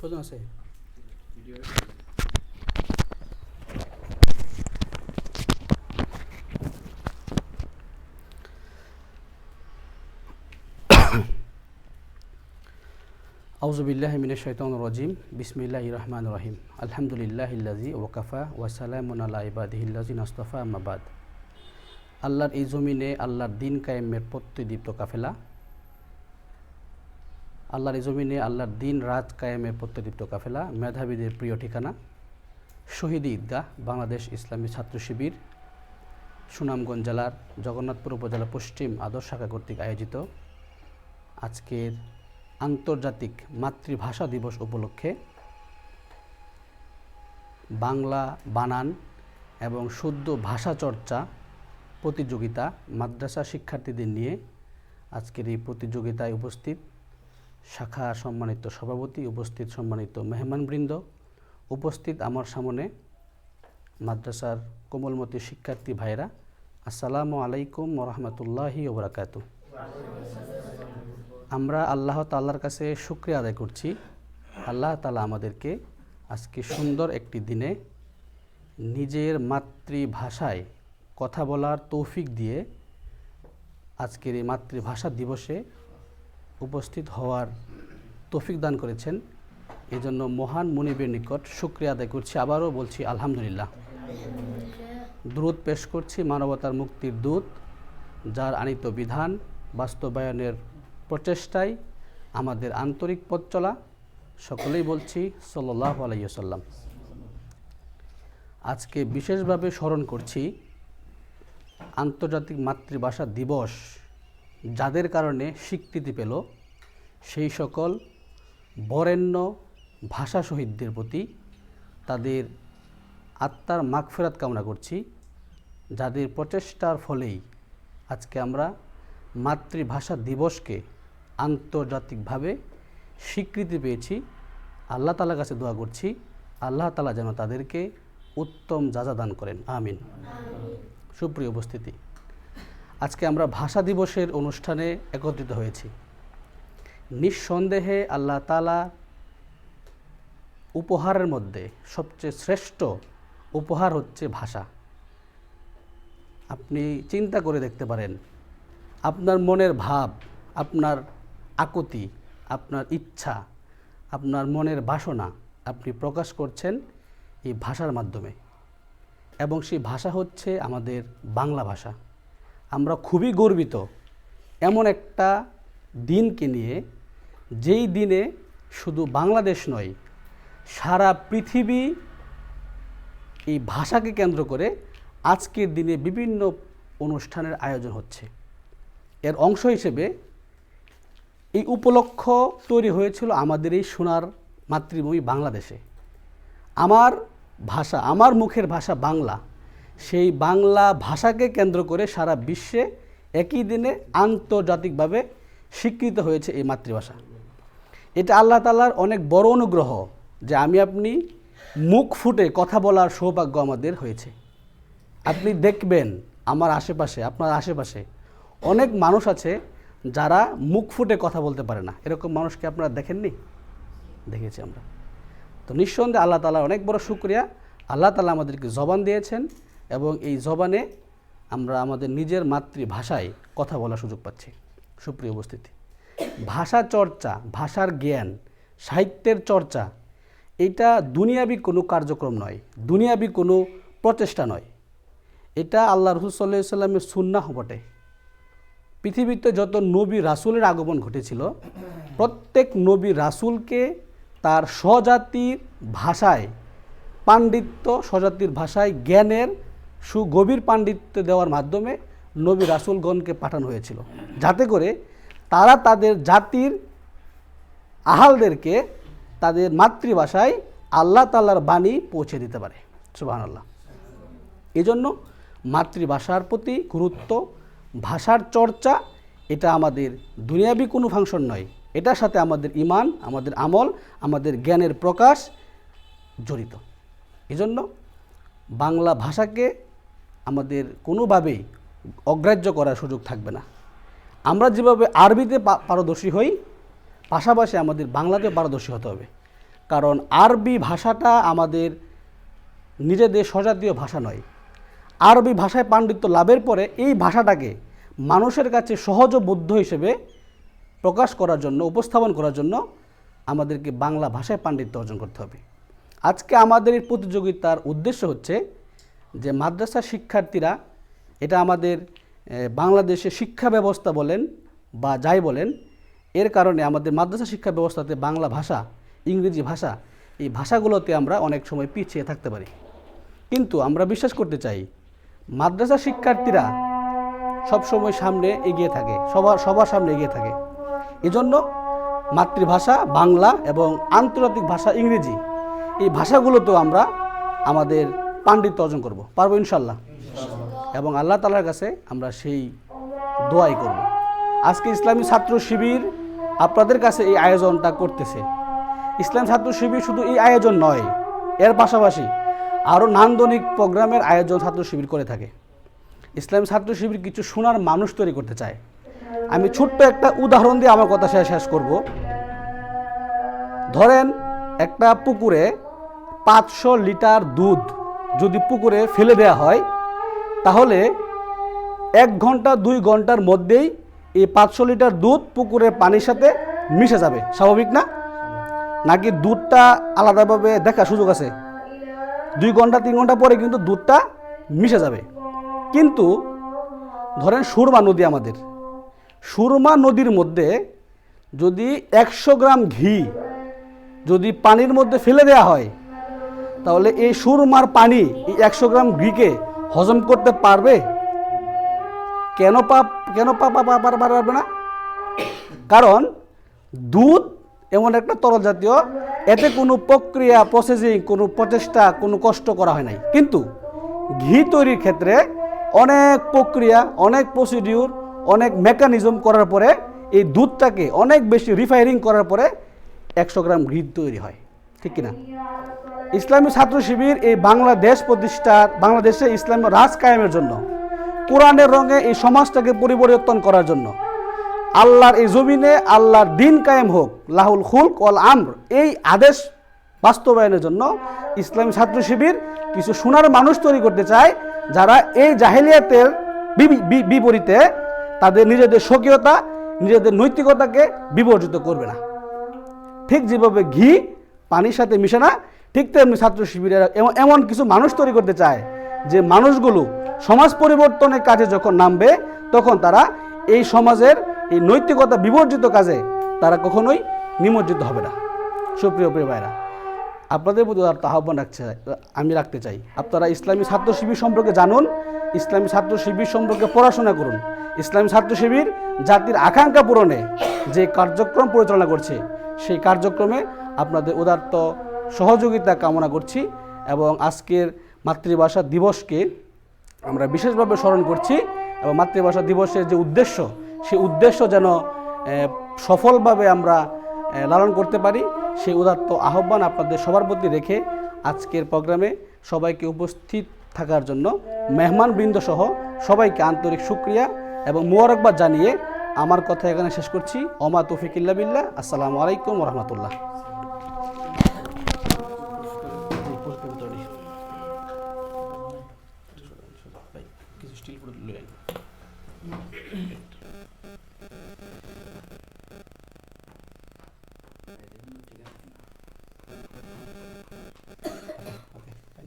প্রয়োজন আছে? আউযু বিল্লাহি মিনাশ শাইতানির রাজিম। বিসমিল্লাহির রহমানির রহিম। আলহামদুলিল্লাহিল্লাযী ওয়াকাফা ওয়া সালামুন আলা ইবাদিহিল্লাযিনা আসতাফা, আম্মা বাদ। আল্লাহর এই জমিনে আল্লাহর দিন কায়েমের প্রত্যয়দীপ্ত কাফেলা, আল্লাহর এই জমিনে আল্লাহর দিন রাত কায়েমের প্রত্যয়দীপ্ত কাফেলা, মেধাবীদের প্রিয় ঠিকানা শহীদ ঈদগাহ বাংলাদেশ ইসলামী ছাত্র শিবির, সুনামগঞ্জ জেলার জগন্নাথপুর উপজেলা পশ্চিম আদর্শ শাখা কর্তৃক আয়োজিত আজকের আন্তর্জাতিক মাতৃভাষা দিবস উপলক্ষে বাংলা বানান এবং শুদ্ধ ভাষা চর্চা প্রতিযোগিতা মাদ্রাসা শিক্ষার্থীদের নিয়ে আজকের এই প্রতিযোগিতায় উপস্থিত শাখা সম্মানিত সভাপতি, উপস্থিত সম্মানিত মেহমানবৃন্দ, উপস্থিত আমার সামনে মাদ্রাসার কোমলমতি শিক্ষার্থী ভাইরা, আসসালামু আলাইকুম ওয়া রাহমাতুল্লাহি ওয়া বারাকাতুহু। আমরা আল্লাহ তাআলার কাছে শুকরিয়া আদায় করছি। আল্লাহ তাআলা আমাদেরকে আজকে সুন্দর একটি দিনে নিজের মাতৃভাষায় কথা বলার তৌফিক দিয়ে আজকের এই মাতৃভাষা দিবসে উপস্থিত হওয়ার তৌফিক দান করেছেন। এজন্য মহান মুনিবের নিকট শুকরিয়া আদায় করছি। আবারও বলছি আলহামদুলিল্লাহ। দ্রুত পেশ করছি মানবতার মুক্তির দূত, যার আনিত বিধান বাস্তবায়নের প্রচেষ্টায় আমাদের আন্তরিক পথ চলা, সকলেই বলছি সাল্লাল্লাহু আলাইহি ওয়াসাল্লাম। আজকে বিশেষভাবে স্মরণ করছি আন্তর্জাতিক মাতৃভাষা দিবস যাদের কারণে স্বীকৃতি পেল সেই সকল বরেণ্য ভাষা শহীদদের প্রতি তাদের আত্মার মাগফিরাত কামনা করছি, যাদের প্রচেষ্টার ফলেই আজকে আমরা মাতৃভাষা দিবসকে আন্তর্জাতিকভাবে স্বীকৃতি পেয়েছি। আল্লাহ তাআলার কাছে দোয়া করছি আল্লাহ তাআলা যেন তাদেরকে উত্তম যাজা দান করেন, আমিন। সুপ্রিয় উপস্থিতি, আজকে আমরা ভাষা দিবসের অনুষ্ঠানে একত্রিত হয়েছি। নিঃসন্দেহে আল্লাহ তাআলা উপহারের মধ্যে সবচেয়ে শ্রেষ্ঠ উপহার হচ্ছে ভাষা। আপনি চিন্তা করে দেখতে পারেন, আপনার মনের ভাব, আপনার আকুতি, আপনার ইচ্ছা, আপনার মনের বাসনা আপনি প্রকাশ করছেন এই ভাষার মাধ্যমে, এবং সেই ভাষা হচ্ছে আমাদের বাংলা ভাষা। আমরা খুবই গর্বিত এমন একটা দিনকে নিয়ে, যেই দিনে শুধু বাংলাদেশ নয়, সারা পৃথিবী এই ভাষাকে কেন্দ্র করে আজকের দিনে বিভিন্ন অনুষ্ঠানের আয়োজন হচ্ছে। এর অংশ হিসেবে এই উপলক্ষ তৈরি হয়েছিল আমাদের এই সোনার মাতৃভূমি বাংলাদেশে। আমার ভাষা, আমার মুখের ভাষা বাংলা, সেই বাংলা ভাষাকে কেন্দ্র করে সারা বিশ্বে একই দিনে আন্তর্জাতিকভাবে স্বীকৃত হয়েছে এই মাতৃভাষা। এটা আল্লাহ তাআলার অনেক বড় অনুগ্রহ যে আমি আপনি মুখ ফুটে কথা বলার সৌভাগ্য আমাদের হয়েছে। আপনি দেখবেন আমার আশেপাশে, আপনার আশেপাশে অনেক মানুষ আছে যারা মুখ ফুটে কথা বলতে পারে না। এরকম মানুষকে আপনারা দেখেননি? দেখেছি আমরা। তো নিঃসন্দেহে আল্লাহ তাআলার অনেক বড় শুকরিয়া। আল্লাহ তাআলা আমাদেরকে জবান দিয়েছেন এবং এই জবানে আমরা আমাদের নিজের মাতৃভাষায় কথা বলার সুযোগ পাচ্ছি। সুপ্রিয় উপস্থিতি, ভাষা চর্চা, ভাষার জ্ঞান, সাহিত্যের চর্চা, এটা দুনিয়াবি কোনো কার্যক্রম নয়, দুনিয়াবি কোনো প্রচেষ্টা নয়। এটা আল্লাহ রাসূল সাল্লাল্লাহু আলাইহি ওয়াসাল্লামের সুন্নাহ বটে। পৃথিবীতে যত নবী রাসূলের আগমন ঘটেছিল, প্রত্যেক নবী রাসূলকে তার স্বজাতির ভাষায় পাণ্ডিত্য, স্বজাতির ভাষায় জ্ঞানের সুগভীর পাণ্ডিত্য দেওয়ার মাধ্যমে নবী রাসূলগণকে পাঠানো হয়েছিল, যাতে করে তারা তাদের জাতির আহালদেরকে তাদের মাতৃভাষায় আল্লাহ তাআলার বাণী পৌঁছে দিতে পারে। সুবহানাল্লাহ। এজন্য মাতৃভাষার প্রতি গুরুত্ব, ভাষার চর্চা, এটা আমাদের দুনিয়াবি কোনো ফাংশন নয়, এটার সাথে আমাদের ঈমান, আমাদের আমল, আমাদের জ্ঞানের প্রকাশ জড়িত। এজন্য বাংলা ভাষাকে আমাদের কোনোভাবেই অগ্রাহ্য করার সুযোগ থাকবে না। আমরা যেভাবে আরবিতে পারদর্শী হই, পাশাপাশি আমাদের বাংলাতে পারদর্শী হতে হবে। কারণ আরবি ভাষাটা আমাদের নিজেদের স্বজাতীয় ভাষা নয়। আরবি ভাষায় পাণ্ডিত্য লাভের পরে এই ভাষাটাকে মানুষের কাছে সহজবোধ্য হিসেবে প্রকাশ করার জন্য, উপস্থাপন করার জন্য আমাদেরকে বাংলা ভাষায় পাণ্ডিত্য অর্জন করতে হবে। আজকে আমাদের এই প্রতিযোগিতার উদ্দেশ্য হচ্ছে যে মাদ্রাসা শিক্ষার্থীরা, এটা আমাদের বাংলাদেশের শিক্ষা ব্যবস্থা বলেন বা যাই বলেন, এর কারণে আমাদের মাদ্রাসা শিক্ষা ব্যবস্থাতে বাংলা ভাষা, ইংরেজি ভাষা, এই ভাষাগুলোতে আমরা অনেক সময় পিছিয়ে থাকতে পারি। কিন্তু আমরা বিশ্বাস করতে চাই মাদ্রাসা শিক্ষার্থীরা সবসময় সামনে এগিয়ে থাকে, সবার সামনে এগিয়ে থাকে। এজন্য মাতৃভাষা বাংলা এবং আন্তর্জাতিক ভাষা ইংরেজি, এই ভাষাগুলোতেও আমরা আমাদের পাণ্ডিত্য অর্জন করব, পারবো ইনশাল্লাহ। এবং আল্লাহ তাআলার কাছে আমরা সেই দোয়াই করব। আজকে ইসলামী ছাত্র শিবির আপনাদের কাছে এই আয়োজনটা করতেছে। ইসলাম ছাত্র শিবির শুধু এই আয়োজন নয়, এর পাশাপাশি আরও নান্দনিক প্রোগ্রামের আয়োজন ছাত্র শিবির করে থাকে। ইসলামী ছাত্র শিবির কিছু শোনার মানুষ তৈরি করতে চায়। আমি ছোট্ট একটা উদাহরণ দিয়ে আমার কথা শেষ করব। ধরেন একটা পুকুরে 500 লিটার দুধ যদি পুকুরে ফেলে দেওয়া হয়, তাহলে 1 ঘন্টা 2 ঘন্টার মধ্যেই এই 500 লিটার দুধ পুকুরের পানির সাথে মিশে যাবে। স্বাভাবিক না? নাকি দুধটা আলাদাভাবে দেখার সুযোগ আছে? 2 ঘন্টা 3 ঘন্টা পরে কিন্তু দুধটা মিশে যাবে। কিন্তু ধরেন সুরমা নদী, আমাদের সুরমা নদীর মধ্যে যদি 100 গ্রাম ঘি যদি পানির মধ্যে ফেলে দেওয়া হয়, তাহলে এই সুরমার পানি এই 100 গ্রাম ঘিকে হজম করতে পারবে? কেন পারবে না? কারণ দুধ এমন একটা তরল জাতীয়, এতে কোনো প্রক্রিয়া, প্রসেসিং, কোনো প্রচেষ্টা, কোনো কষ্ট করা হয় নাই। কিন্তু ঘি তৈরির ক্ষেত্রে অনেক প্রক্রিয়া, অনেক প্রসিডিউর, অনেক মেকানিজম করার পরে এই দুধটাকে অনেক বেশি রিফাইনিং করার পরে 100 গ্রাম ঘি তৈরি হয়, ঠিক কিনা? ইসলামী ছাত্র শিবির এই বাংলাদেশ প্রতিষ্ঠার, বাংলাদেশে ইসলামী রাজ কায়েমের জন্য, কোরআনের রঙে এই সমাজটাকে পরিবর্তন করার জন্য, আল্লাহর এই জমিনে আল্লাহর দিন কায়েম হোক, লাহুল খুলক ওয়াল আমর, এই আদেশ বাস্তবায়নের জন্য ইসলামী ছাত্র শিবির কিছু সোনার মানুষ তৈরি করতে চায়, যারা এই জাহেলিয়াতের বিপরীতে তাদের নিজেদের স্বকীয়তা, নিজেদের নৈতিকতাকে বিবর্জিত করবে না। ঠিক যেভাবে ঘি পানির সাথে মিশে না, ঠিক তেমনি ছাত্র শিবিরের এমন কিছু মানুষ তৈরি করতে চায় যে মানুষগুলো সমাজ পরিবর্তনের কাজে যখন নামবে, তখন তারা এই সমাজের এই নৈতিকতা বিবর্জিত কাজে তারা কখনোই নিমজ্জিত হবে না। সুপ্রিয় ভাইরা, আপনাদের প্রতি আহ্বান আমি রাখতে চাই, আপনারা ইসলামী ছাত্র শিবির সম্পর্কে জানুন, ইসলামী ছাত্র শিবির সম্পর্কে পড়াশোনা করুন। ইসলামী ছাত্র শিবির জাতির আকাঙ্ক্ষা পূরণে যে কার্যক্রম পরিচালনা করছে, সেই কার্যক্রমে আপনাদের উদারত সহযোগিতা কামনা করছি। এবং আজকের মাতৃভাষা দিবসকে আমরা বিশেষভাবে স্মরণ করছি, এবং মাতৃভাষা দিবসের যে উদ্দেশ্য, সেই উদ্দেশ্য যেন সফলভাবে আমরা লালন করতে পারি, সেই উদাত্ত আহ্বান আপনাদের সবার প্রতি রেখে আজকের প্রোগ্রামে সবাইকে উপস্থিত থাকার জন্য মেহমানবৃন্দ সহ সবাইকে আন্তরিক শুকরিয়া এবং মোবারকবাদ জানিয়ে আমার কথা এখানে শেষ করছি। ওমা তৌফিক ইল্লা বিল্লাহ। আসসালামু আলাইকুম ওয়া রাহমাতুল্লাহ।